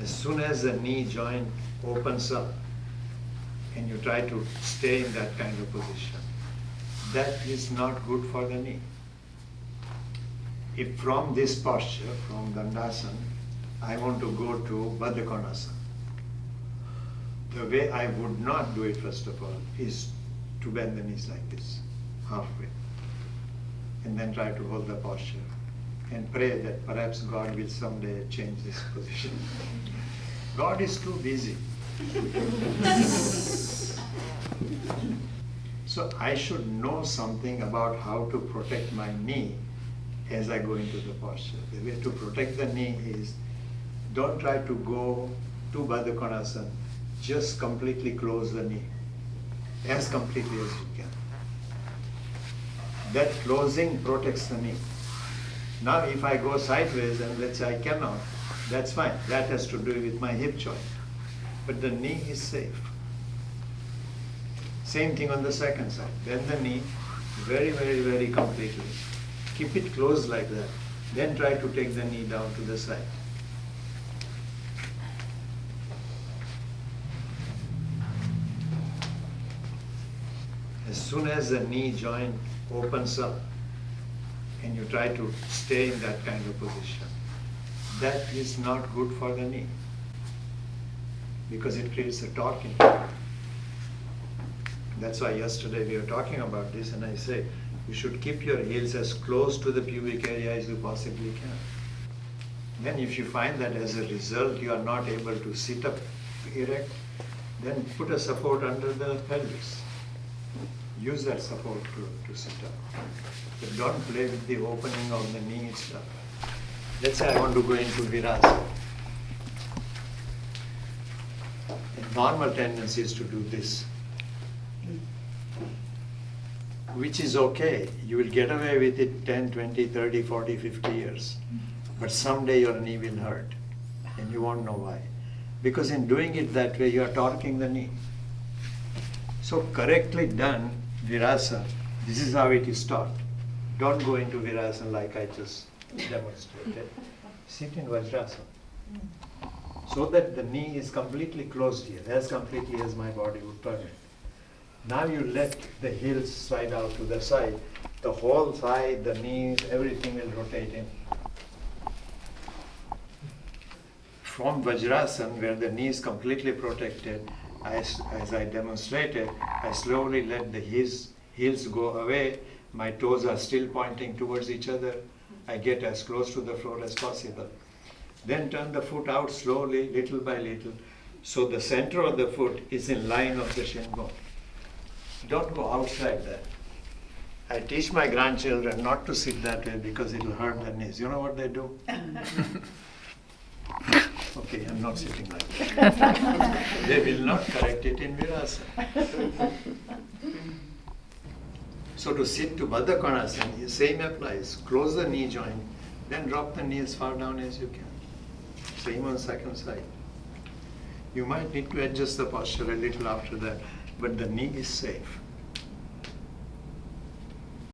As soon as the knee joint opens up and you try to stay in that kind of position, that is not good for the knee. If from this posture, from Dandasana, I want to go to Baddha Konasana, the way I would not do it, first of all, is to bend the knees like this, halfway, and then try to hold the posture and pray that perhaps God will someday change this position. God is too busy. So I should know something about how to protect my knee as I go into the posture. The way to protect the knee is, don't try to go to Baddha Konasana, just completely close the knee, as completely as you can. That closing protects the knee. Now if I go sideways and let's say I cannot, that's fine. That has to do with my hip joint. But the knee is safe. Same thing on the second side. Bend the knee very, very, very completely. Keep it closed like that. Then try to take the knee down to the side. As soon as the knee joint opens up and you try to stay in that kind of position, that is not good for the knee because it creates a torque in it. That's why yesterday we were talking about this and I say, you should keep your heels as close to the pubic area as you possibly can. Then if you find that as a result you are not able to sit up erect, then put a support under the pelvis. Use that support to sit up. But don't play with the opening of the knee itself. Let's say I want to go into Virasana. A normal tendency is to do this, which is okay. You will get away with it 10, 20, 30, 40, 50 years. But someday your knee will hurt and you won't know why. Because in doing it that way, you are torquing the knee. So correctly done Virasana, this is how it is taught. Don't go into Virasana like I just demonstrated. Sit in Vajrasana. So that the knee is completely closed here, as completely as my body would permit. Now you let the heels slide out to the side. The whole thigh, the knees, everything will rotate in. From Vajrasana, where the knee is completely protected, as I demonstrated, I slowly let the heels go away. My toes are still pointing towards each other. I get as close to the floor as possible. Then turn the foot out slowly, little by little, so the center of the foot is in line of the shin bone. Don't go outside that. I teach my grandchildren not to sit that way because it will hurt their knees. You know what they do? Okay, I'm not sitting like that. They will not correct it in Virasana. So to sit to Baddha Konasana, the same applies. Close the knee joint, then drop the knee as far down as you can. Same on second side. You might need to adjust the posture a little after that, but the knee is safe.